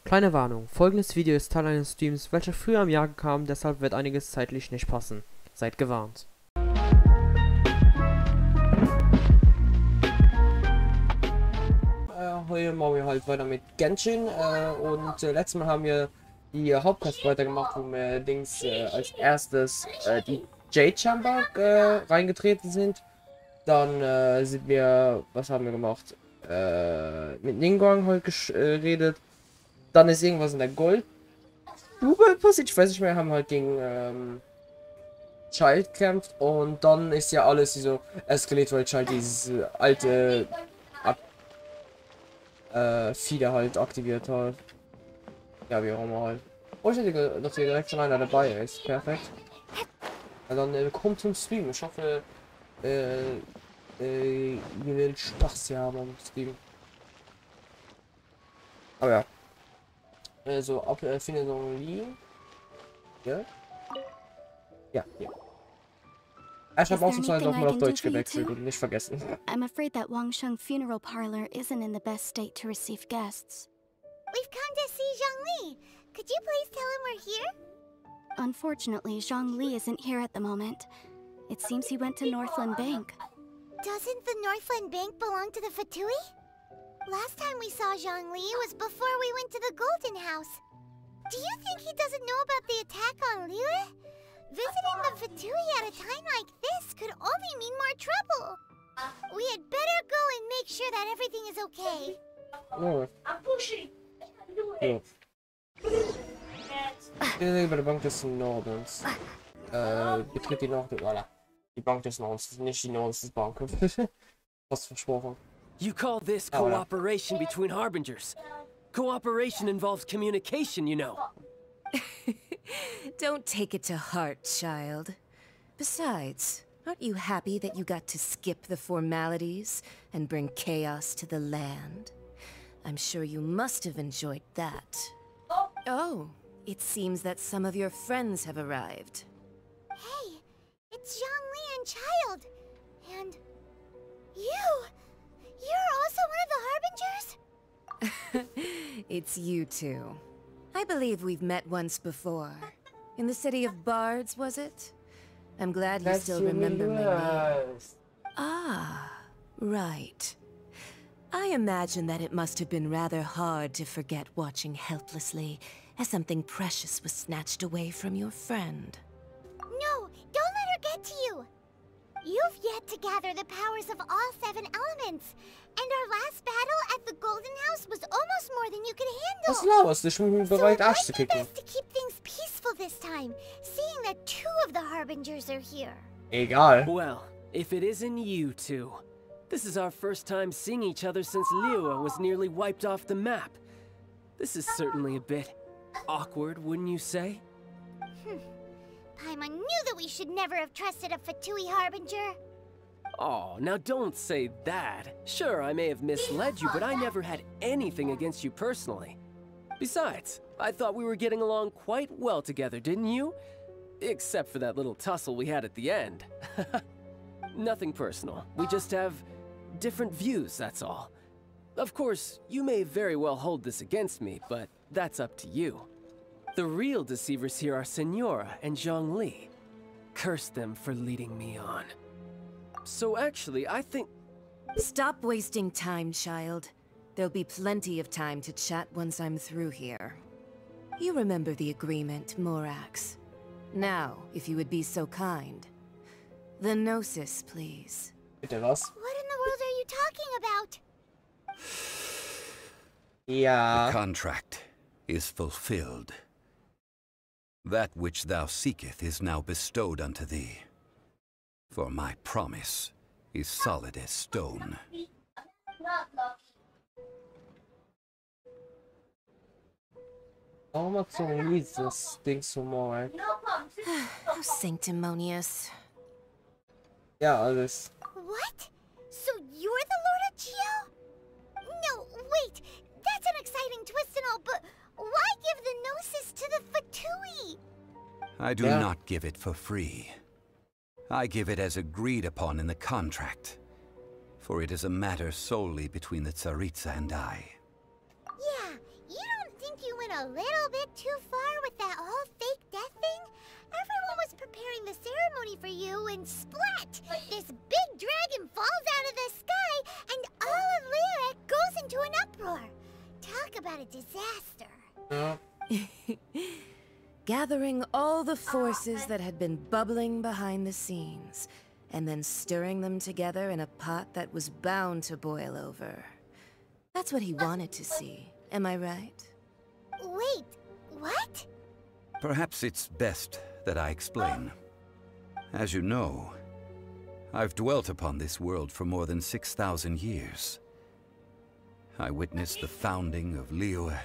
Kleine Warnung, folgendes Video ist Teil eines Streams, welcher früher im Jahr kam, deshalb wird einiges zeitlich nicht passen. Seid gewarnt. Heute machen wir halt weiter mit Genshin und letztes Mal haben wir die Hauptquest weitergemacht, wo wir als erstes die Jade Chamber reingetreten sind. Dann sind wir, was haben wir gemacht? Mit Ningguang heute geredet. Dann ist irgendwas in der Goldstube passiert, ich weiß nicht mehr, haben halt gegen Child gekämpft und dann ist ja alles so eskaliert, weil Child dieses alte Fieder halt aktiviert hat. Ja, wie auch immer halt. Oh, ich hätte, dass hier direkt schon einer dabei ist. Perfekt. Ja, dann kommt zum Stream. Ich hoffe, ihr werdet Spaß haben am Stream. Aber ja. Also, finde Zhongli. Ja? Ja, ja. Ich habe ausnahmsweise auch mal auf Deutsch gewechselt und nicht vergessen. I'm afraid that Wangsheng funeral parlor isn't in the best state to receive guests. We've come to see Zhongli. Could you please tell him we're here? Unfortunately, Zhongli isn't here at the moment. It seems he went to Northland Bank. Doesn't the Northland Bank belong to the Fatui? Last time we saw Zhongli was before we went to the Golden House. Do you think he doesn't know about the attack on Liyue? Visiting the Fatui at a time like this could only mean more trouble. We had better go and make sure that everything is okay. Oh. I'm pushing. Oh. Über die Bank des Nordens. Betritt die Norden. Voilà. Die Bank des Nordens, nicht die Nordensbank. Was versprochen. You call this cooperation between harbingers? Cooperation involves communication, you know. Don't take it to heart, child. Besides, aren't you happy that you got to skip the formalities and bring chaos to the land? I'm sure you must have enjoyed that. Oh, it seems that some of your friends have arrived. Hey, it's Zhongli and Child. And you! You're also one of the harbingers? It's you two. I believe we've met once before. In the city of Bards, was it? I'm glad you still remember my name. Ah, right. I imagine that it must have been rather hard to forget watching helplessly as something precious was snatched away from your friend. No, don't let her get to you. You've yet to gather the powers of all 7 elements. And our last battle at the Golden House was almost more than you could handle. Was laberst du? Ich bin bereit, Arsch zu kicken. Best to keep things peaceful this time, seeing that 2 of the harbingers are here. Egal. Well, if it isn't you two. This is our first time seeing each other since Liyue was nearly wiped off the map. This is certainly a bit awkward, wouldn't you say? Paimon knew that we should never have trusted a Fatui harbinger. Oh, now don't say that. Sure, I may have misled you, but I never had anything against you personally. Besides, I thought we were getting along quite well together, didn't you? Except for that little tussle we had at the end. Nothing personal. We just have different views, that's all. Of course, you may very well hold this against me, but that's up to you. The real deceivers here are Senora and Zhongli. Curse them for leading me on. So actually, I think... Stop wasting time, child. There'll be plenty of time to chat once I'm through here. You remember the agreement, Morax. Now, if you would be so kind. The Gnosis, please. Bitte was? What in the world are you talking about? Ja. The contract is fulfilled. That which thou seeketh is now bestowed unto thee. For my promise is solid as stone. Warum hat Zhongli das Ding so mal? How sanctimonious. Ja, alles. What? So you're the Lord of Geo? No, wait. That's an exciting twist and all, but why give the Gnosis to the Fatui? I do not give it for free. I give it as agreed upon in the contract. For it is a matter solely between the Tsaritsa and I. Yeah, you don't think you went a little bit too far with that whole fake death thing? Everyone was preparing the ceremony for you and splat! This big dragon falls out of the sky and all of Lyra goes into an uproar. Talk about a disaster. Gathering all the forces that had been bubbling behind the scenes, and then stirring them together in a pot that was bound to boil over. That's what he wanted to see, am I right? Wait, what? Perhaps it's best that I explain. As you know, I've dwelt upon this world for more than 6,000 years. I witnessed the founding of Liyue,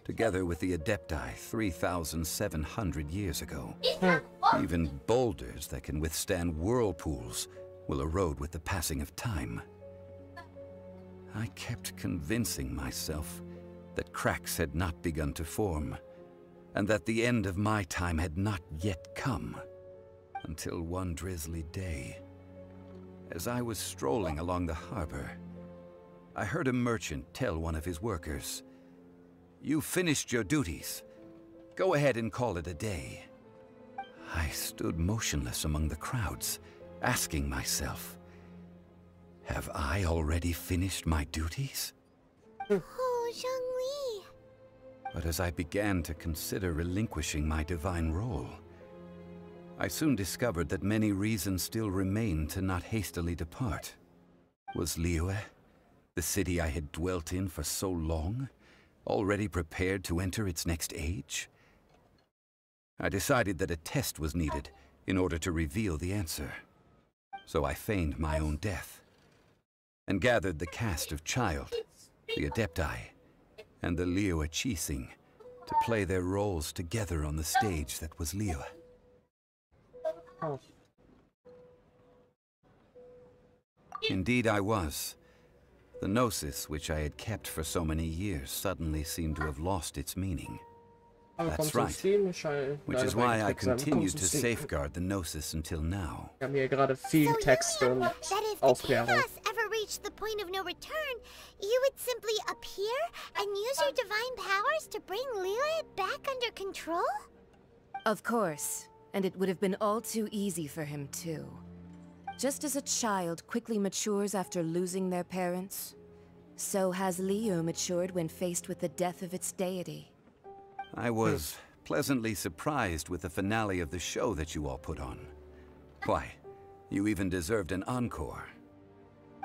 together with the Adepti 3,700 years ago. Even boulders that can withstand whirlpools will erode with the passing of time. I kept convincing myself that cracks had not begun to form, and that the end of my time had not yet come, until one drizzly day, as I was strolling along the harbor, I heard a merchant tell one of his workers, "You finished your duties. Go ahead and call it a day." I stood motionless among the crowds, asking myself, have I already finished my duties? Oh, Zhongli. But as I began to consider relinquishing my divine role, I soon discovered that many reasons still remained to not hastily depart. Was Liyue, the city I had dwelt in for so long, already prepared to enter its next age? I decided that a test was needed in order to reveal the answer. So I feigned my own death, and gathered the cast of Child, the Adepti, and the Liyue Qixing to play their roles together on the stage that was Liyue. Oh. Indeed I was. The gnosis which I had kept for so many years suddenly seemed to have lost its meaning. That's right. Which is why I continued to safeguard the gnosis until now. Wir haben hier gerade viel Text und that if the Aufklärung. chaos ever reached the point of no return, you would simply appear and use your divine powers to bring Liyue back under control? Of course, and it would have been all too easy for him too. Just as a child quickly matures after losing their parents, so has Liyue matured when faced with the death of its deity. I was pleasantly surprised with the finale of the show that you all put on. Why, you even deserved an encore.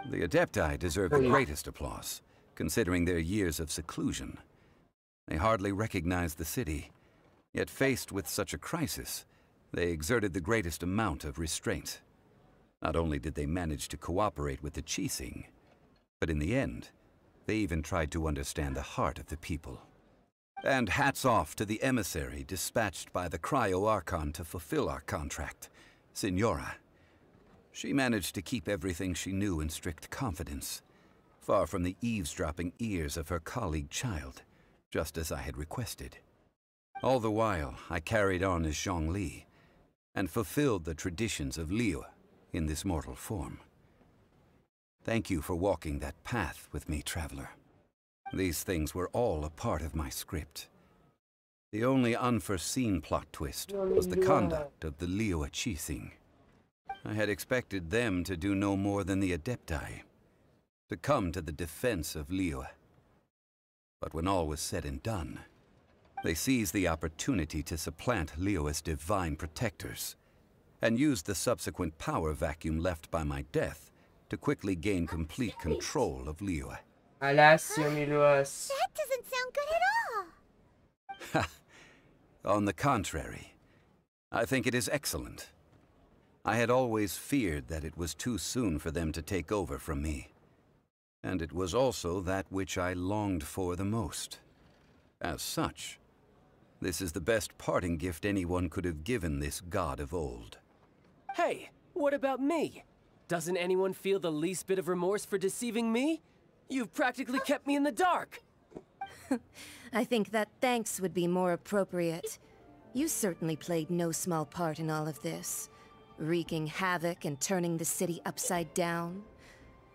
The Adepti deserve the greatest applause, considering their years of seclusion. They hardly recognized the city, yet faced with such a crisis, they exerted the greatest amount of restraint. Not only did they manage to cooperate with the Qixing, but in the end, they even tried to understand the heart of the people. And hats off to the emissary dispatched by the Cryo-Archon to fulfill our contract, Signora. She managed to keep everything she knew in strict confidence, far from the eavesdropping ears of her colleague Child, just as I had requested. All the while, I carried on as Zhongli, and fulfilled the traditions of Liyue in this mortal form. Thank you for walking that path with me, Traveler. These things were all a part of my script. The only unforeseen plot twist was the conduct of the Liyue Qixing. I had expected them to do no more than the Adepti, to come to the defense of Liyue. But when all was said and done, they seized the opportunity to supplant Liyue's divine protectors, and used the subsequent power vacuum left by my death to quickly gain complete control of Liyue. That doesn't sound good at all. On the contrary, I think it is excellent. I had always feared that it was too soon for them to take over from me. And it was also that which I longed for the most. As such, this is the best parting gift anyone could have given this god of old. Hey, what about me? Doesn't anyone feel the least bit of remorse for deceiving me? You've practically kept me in the dark. I think that thanks would be more appropriate. You certainly played no small part in all of this, wreaking havoc and turning the city upside down.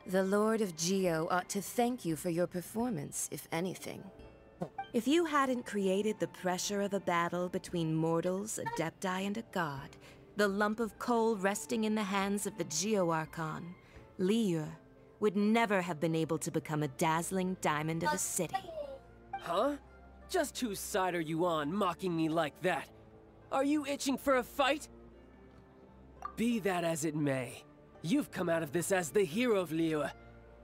The Lord of Geo ought to thank you for your performance, if anything. If you hadn't created the pressure of a battle between mortals, adepti, and a god, the lump of coal resting in the hands of the Geo-Archon, Liyue, would never have been able to become a dazzling diamond of a city. Huh? Just whose side are you on, mocking me like that? Are you itching for a fight? Be that as it may, you've come out of this as the hero of Liyue.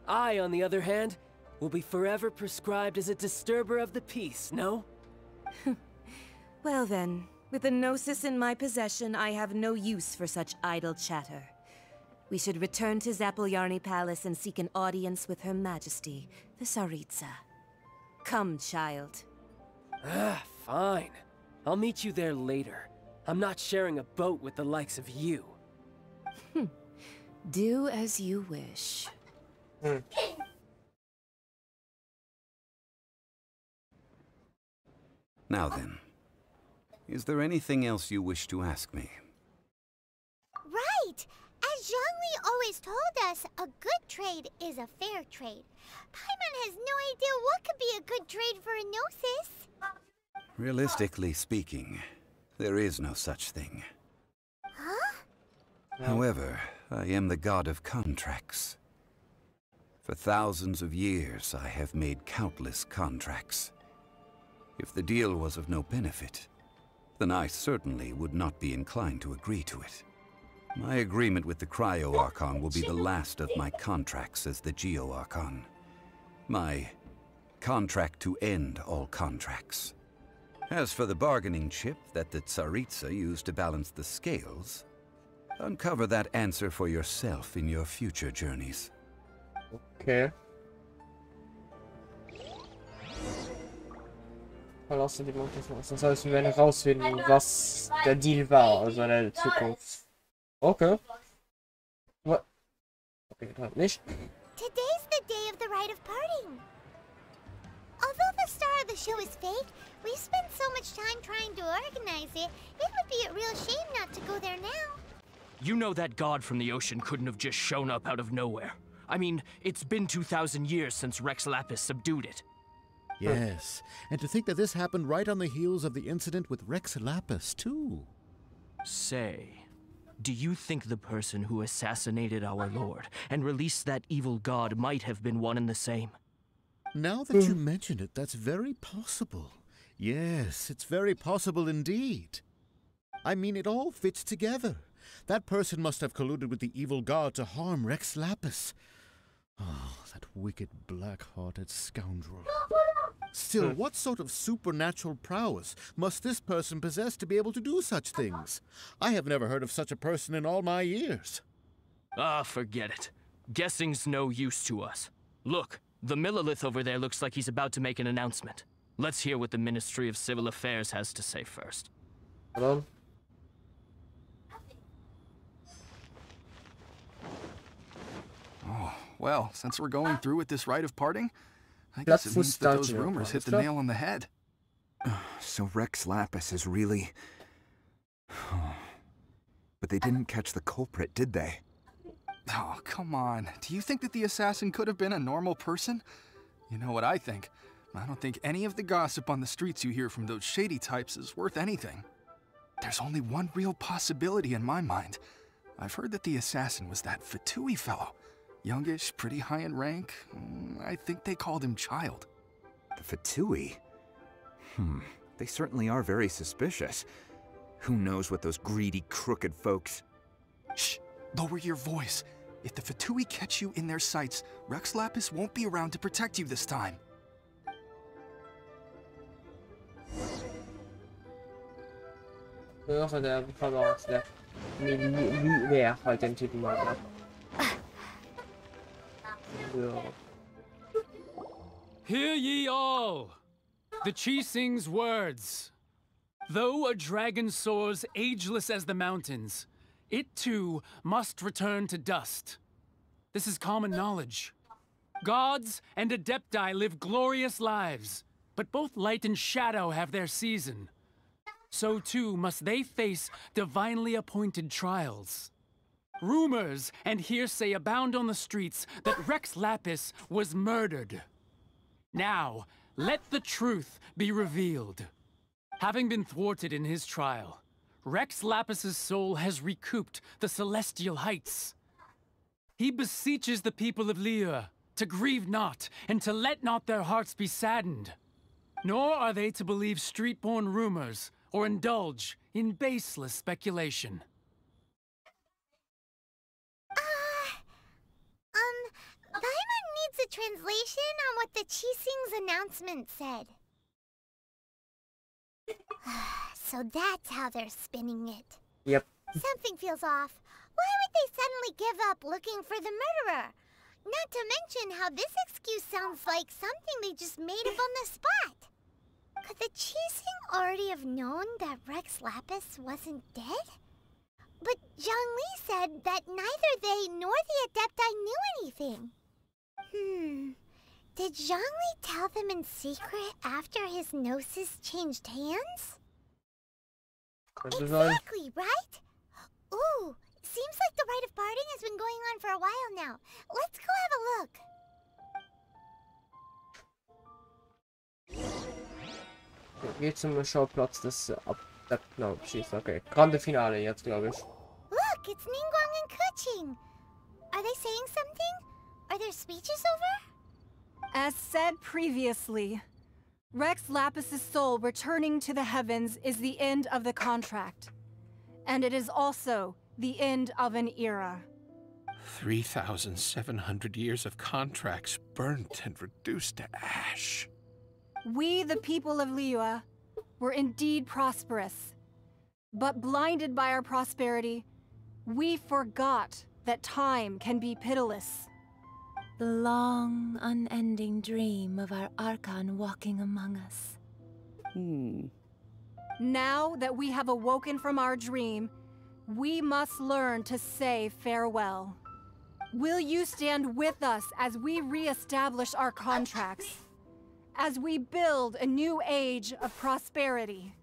I, on the other hand, will be forever prescribed as a disturber of the peace, no? Well then, with the Gnosis in my possession, I have no use for such idle chatter. We should return to Zapoljarny Palace and seek an audience with Her Majesty, the Tsaritsa. Come, child. Ah, fine. I'll meet you there later. I'm not sharing a boat with the likes of you. Do as you wish. Now then, is there anything else you wish to ask me? Right! As Zhongli always told us, a good trade is a fair trade. Paimon has no idea what could be a good trade for a Gnosis. Realistically speaking, there is no such thing. Huh? However, I am the god of contracts. For thousands of years, I have made countless contracts. If the deal was of no benefit, then I certainly would not be inclined to agree to it. My agreement with the Cryo-Archon will be the last of my contracts as the Geo-Archon. My contract to end all contracts. As for the bargaining chip that the Tsaritsa used to balance the scales, uncover that answer for yourself in your future journeys. Okay. Verlasse die Montes. Das heißt, wir werden herausfinden, was der Deal war, also in der Zukunft. Okay. What? Okay, halt nicht. Today's the day of the rite of parting. Although the star of the show is fake, we spent so much time trying to organize it, it would be a real shame not to go there now. You know that god from the ocean couldn't have just shown up out of nowhere. I mean, it's been 2,000 years since Rex Lapis subdued it. Yes, and to think that this happened right on the heels of the incident with Rex Lapis, too. Say, do you think the person who assassinated our lord and released that evil god might have been one and the same? Now that you mention it, that's very possible. Yes, it's very possible indeed. I mean, it all fits together. That person must have colluded with the evil god to harm Rex Lapis. Oh, that wicked, black-hearted scoundrel. Still, what sort of supernatural prowess must this person possess to be able to do such things? I have never heard of such a person in all my years. Ah, forget it. Guessing's no use to us. Look, the Millilith over there looks like he's about to make an announcement. Let's hear what the Ministry of Civil Affairs has to say first. Hold on. Oh, well, since we're going through with this rite of parting, I guess it means that those rumors hit the nail on the head. So Rex Lapis is really... But they didn't catch the culprit, did they? Oh, come on. Do you think that the assassin could have been a normal person? You know what I think. I don't think any of the gossip on the streets you hear from those shady types is worth anything. There's only one real possibility in my mind. I've heard that the assassin was that Fatui fellow. Youngish, pretty high in rank. I think they called him Child. The Fatui? They certainly are very suspicious. Who knows what those greedy, crooked folks... Shh! Lower your voice. If the Fatui catch you in their sights, Rex Lapis won't be around to protect you this time. Der Verlauf, der Militär halt den Typen mal ab. Hear ye all! The Chi sings words. Though a dragon soars ageless as the mountains, it too must return to dust. This is common knowledge. Gods and adepti live glorious lives, but both light and shadow have their season. So too must they face divinely appointed trials. Rumors and hearsay abound on the streets that Rex Lapis was murdered. Now, let the truth be revealed. Having been thwarted in his trial, Rex Lapis's soul has recouped the celestial heights. He beseeches the people of Liyue to grieve not, and to let not their hearts be saddened. Nor are they to believe street-born rumors, or indulge in baseless speculation. Paimon needs a translation on what the Qixing's announcement said. So that's how they're spinning it. Yep. Something feels off. Why would they suddenly give up looking for the murderer? Not to mention how this excuse sounds like something they just made up on the spot. Could the Qixing already have known that Rex Lapis wasn't dead? But Zhongli said that neither they nor the Adepti knew anything. Did Zhongli tell them in secret after his gnosis changed hands? Exactly, right? Ooh, seems like the rite of parting has been going on for a while now. Let's go have a look. Geht zum Schauplatz des Abschießen. Okay, Grande Finale jetzt, glaube ich. Look, it's Ningguang and Keqing. Are they saying something? Are their speeches over? As said previously, Rex Lapis's soul returning to the heavens is the end of the contract. And it is also the end of an era. 3,700 years of contracts burnt and reduced to ash. We, the people of Liyue, were indeed prosperous. But blinded by our prosperity, we forgot that time can be pitiless. The long, unending dream of our Archon walking among us. Now that we have awoken from our dream, we must learn to say farewell. Will you stand with us as we re-establish our contracts? As we build a new age of prosperity?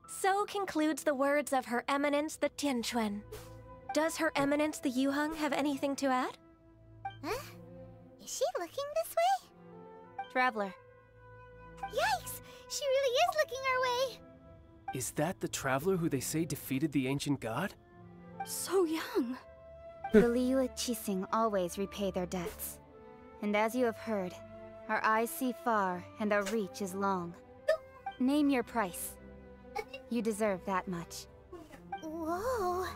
So concludes the words of Her Eminence the Tianquan. Does Her Eminence the Yuheng have anything to add? Huh? Is she looking this way? Traveler. Yikes! She really is looking our way! Is that the traveler who they say defeated the ancient god? So young. The Liyue Qixing always repay their debts. And as you have heard, our eyes see far and our reach is long. Name your price. You deserve that much. Whoa.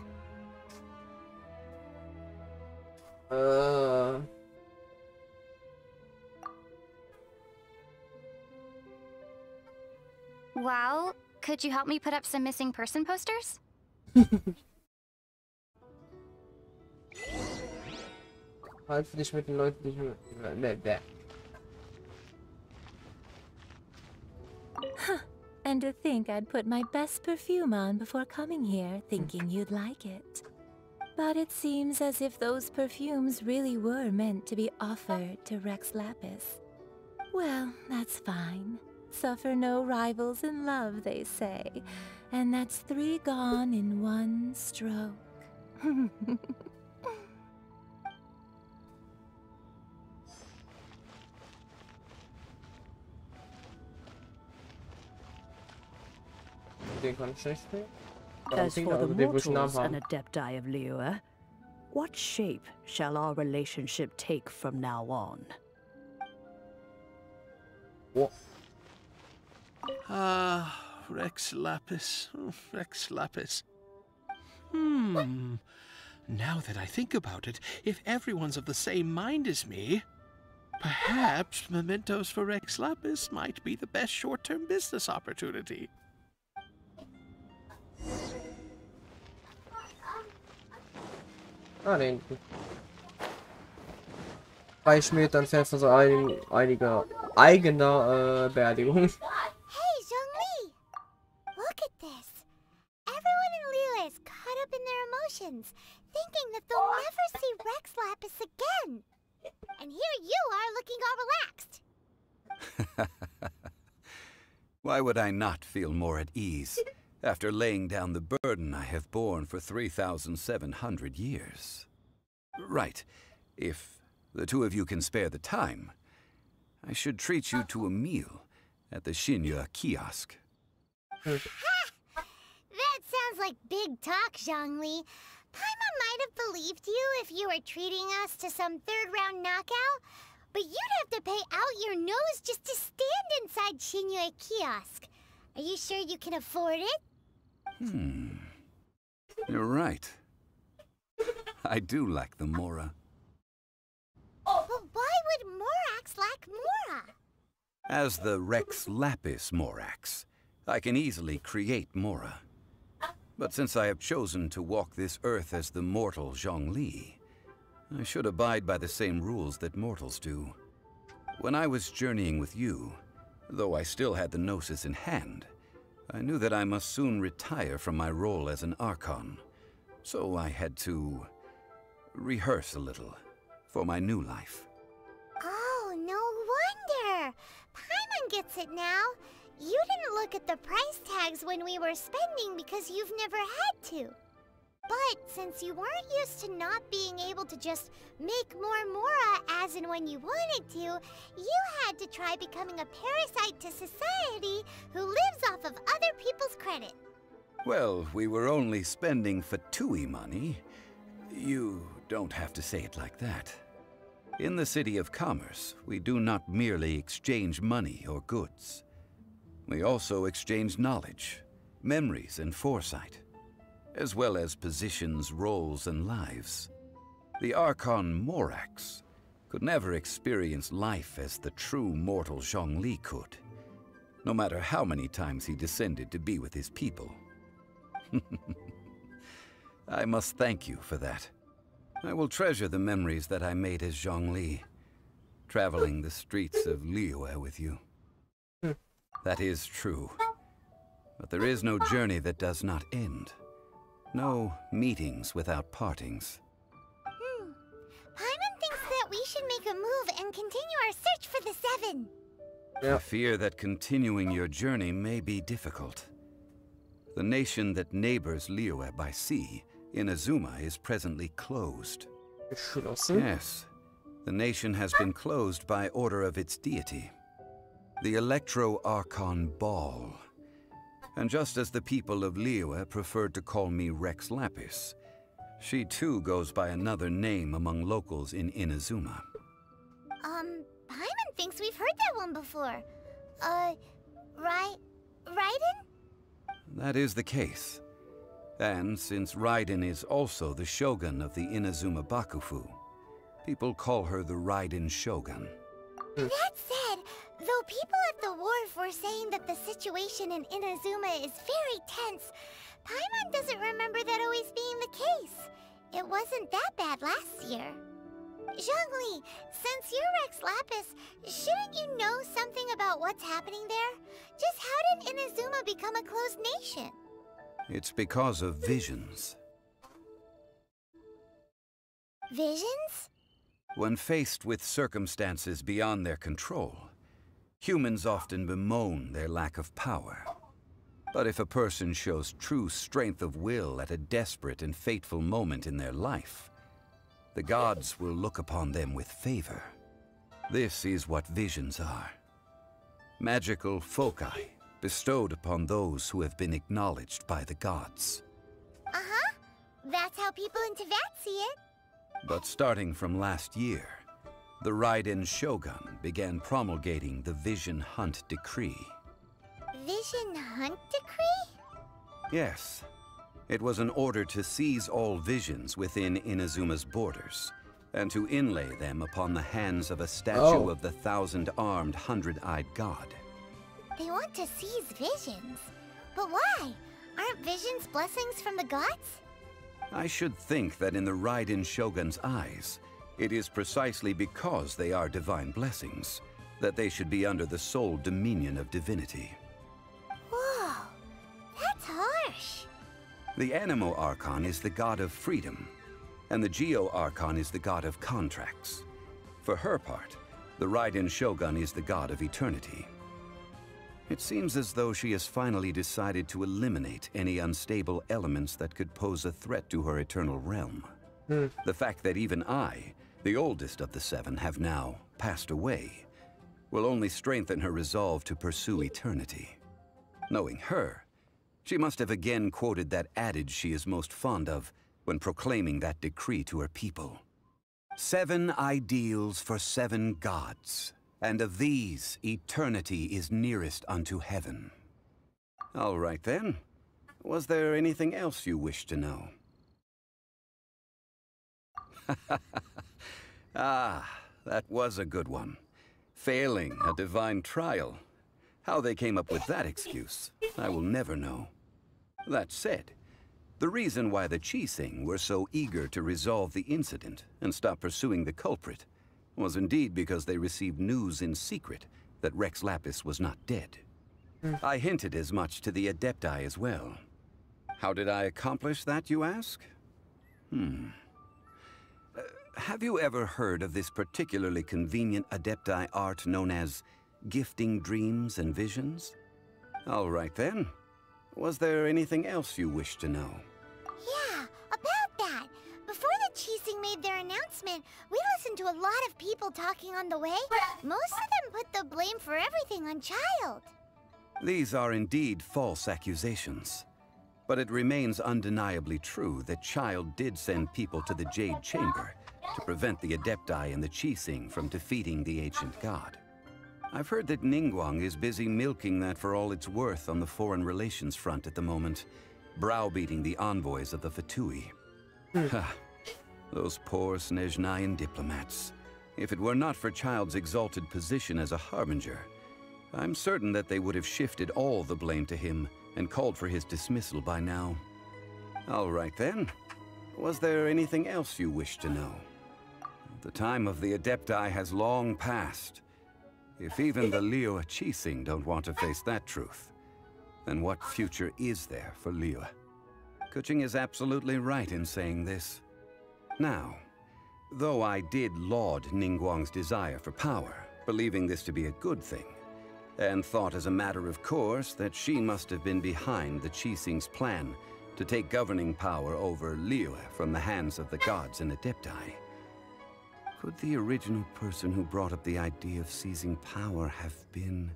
Well, could you help me put up some missing person posters? Halt dich mit den Leuten, die And to think I'd put my best perfume on before coming here, thinking you'd like it. But it seems as if those perfumes really were meant to be offered to Rex Lapis. Well, that's fine. Suffer no rivals in love, they say. And that's 3 gone in 1 stroke. As for the mortals and Adepti of Liyue, what shape shall our relationship take from now on? What? Rex Lapis. Rex Lapis. Now that I think about it, if everyone's of the same mind as me, perhaps mementos for Rex Lapis might be the best short-term business opportunity. Ah, den. 3 Meter entfernt von so einiger eigener Beerdigung. Hey, Zhongli! Look at this. Everyone in Liyue is caught up in their emotions, thinking that they'll never see Rex Lapis again. And here you are looking all relaxed. Why would I not feel more at ease after laying down the burden I have borne for 3,700 years? Right. If the 2 of you can spare the time, I should treat you to a meal at the Shinya kiosk. That sounds like big talk, Zhongli. Paimon might have believed you if you were treating us to some third-round knockout, but you'd have to pay out your nose just to stand inside Shinya kiosk. Are you sure you can afford it? You're right. I do lack the Mora. But why would Morax lack Mora? As the Rex Lapis Morax, I can easily create Mora. But since I have chosen to walk this earth as the mortal Zhongli, I should abide by the same rules that mortals do. When I was journeying with you, though I still had the Gnosis in hand, I knew that I must soon retire from my role as an Archon, so I had to rehearse a little for my new life. Oh, no wonder! Paimon gets it now. You didn't look at the price tags when we were spending because you've never had to. But since you weren't used to not being able to just make more Mora as and when you wanted to, you had to try becoming a parasite to society who lives off of other people's credit. Well, we were only spending Fatui money. You don't have to say it like that. In the City of Commerce, we do not merely exchange money or goods. We also exchange knowledge, memories, and foresight, as well as positions, roles, and lives. The Archon Morax could never experience life as the true mortal Zhongli could, no matter how many times he descended to be with his people. I must thank you for that. I will treasure the memories that I made as Zhongli, traveling the streets of Liyue with you. That is true. But there is no journey that does not end. No meetings without partings. Paimon thinks that we should make a move and continue our search for the Seven. I fear that continuing your journey may be difficult. The nation that neighbors Liyue by sea, Inazuma, is presently closed. Yes, the nation has been closed by order of its deity, the Electro-Archon Ball. And just as the people of Liyue preferred to call me Rex Lapis, she too goes by another name among locals in Inazuma. Paimon thinks we've heard that one before. Raiden? That is the case. And since Raiden is also the Shogun of the Inazuma Bakufu, people call her the Raiden Shogun. That said, though people at the wharf were saying that the situation in Inazuma is very tense, Paimon doesn't remember that always being the case. It wasn't that bad last year. Zhongli, since you're Rex Lapis, shouldn't you know something about what's happening there? Just how did Inazuma become a closed nation? It's because of visions. Visions? When faced with circumstances beyond their control, humans often bemoan their lack of power. But if a person shows true strength of will at a desperate and fateful moment in their life, the gods will look upon them with favor. This is what visions are. Magical foci bestowed upon those who have been acknowledged by the gods. Uh-huh. That's how people in Teyvat see it. But starting from last year, the Raiden Shogun began promulgating the Vision Hunt Decree. Vision Hunt Decree? Yes. It was an order to seize all visions within Inazuma's borders, and to inlay them upon the hands of a statue of the 1,000-armed, 100-eyed god. They want to seize visions. But why? Aren't visions blessings from the gods? I should think that in the Raiden Shogun's eyes, it is precisely because they are divine blessings that they should be under the sole dominion of divinity. Whoa, that's harsh. The Anemo Archon is the god of freedom, and the Geo Archon is the god of contracts. For her part, the Raiden Shogun is the god of eternity. It seems as though she has finally decided to eliminate any unstable elements that could pose a threat to her eternal realm. The fact that even I, the oldest of the seven, have now passed away, will only strengthen her resolve to pursue eternity. Knowing her, she must have again quoted that adage she is most fond of when proclaiming that decree to her people. 7 ideals for 7 gods, and of these, eternity is nearest unto heaven. All right then. Was there anything else you wish to know? Ah, that was a good one. Failing a divine trial. How they came up with that excuse, I will never know. That said, the reason why the Qixing were so eager to resolve the incident and stop pursuing the culprit was indeed because they received news in secret that Rex Lapis was not dead. I hinted as much to the Adepti as well. How did I accomplish that, you ask? Have you ever heard of this particularly convenient Adepti art known as gifting dreams and visions? All right then. Was there anything else you wish to know? Yeah, about that. Before the Qixing made their announcement, we listened to a lot of people talking on the way. Most of them put the blame for everything on Child. These are indeed false accusations. But it remains undeniably true that Child did send people to the Jade Chamber to prevent the Adepti and the Qixing from defeating the ancient god. I've heard that Ningguang is busy milking that for all it's worth on the foreign relations front at the moment, browbeating the envoys of the Fatui. Those poor Snezhnayan diplomats. If it were not for Child's exalted position as a harbinger, I'm certain that they would have shifted all the blame to him and called for his dismissal by now. All right then. Was there anything else you wish to know? The time of the Adepti has long passed. If even the Liyue Qixing don't want to face that truth, then what future is there for Liyue? Kuching is absolutely right in saying this. Now, though I did laud Ningguang's desire for power, believing this to be a good thing, and thought as a matter of course that she must have been behind the Qixing's plan to take governing power over Liyue from the hands of the gods and Adepti, could the original person who brought up the idea of seizing power have been...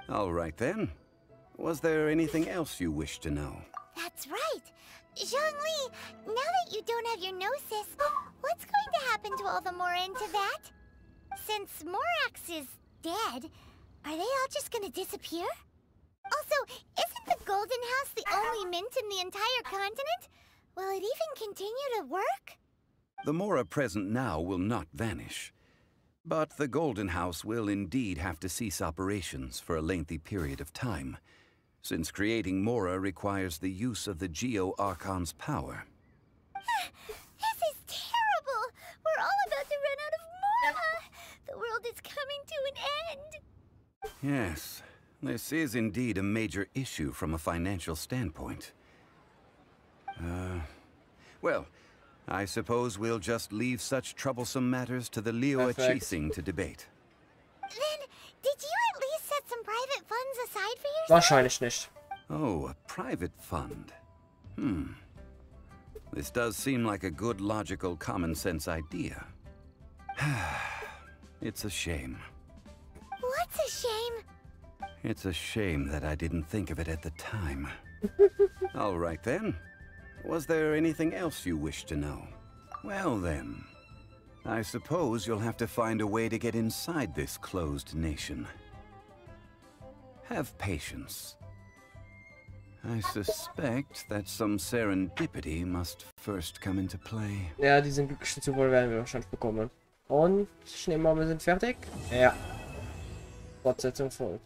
All right then. Was there anything else you wish to know? That's right. Zhongli, now that you don't have your gnosis, what's going to happen to all the Mora in Teyvat? Since Morax is dead, are they all just gonna disappear? Also, isn't the Golden House the only mint in the entire continent? Will it even continue to work? The Mora present now will not vanish. But the Golden House will indeed have to cease operations for a lengthy period of time, since creating Mora requires the use of the Geo-Archon's power. This is terrible! We're all about to run out of Mora! The world is coming to an end! Yes, this is indeed a major issue from a financial standpoint. Well, I suppose we'll just leave such troublesome matters to the Liyue Qixing to debate. Then, did you at least set some private funds aside for yourself? Wahrscheinlich nicht. Oh, a private fund. This does seem like a good, logical, common-sense idea. It's a shame. What's a shame? It's a shame that I didn't think of it at the time. All right then. Was there anything else you wish to know? Well then, I suppose you'll have to find a way to get inside this closed nation. Have patience. I suspect that some serendipity must first come into play. Ja, diesen glücklichen Zufall werden wir wahrscheinlich bekommen. Und ich nehme mal, wir sind fertig. Ja. Fortsetzung folgt.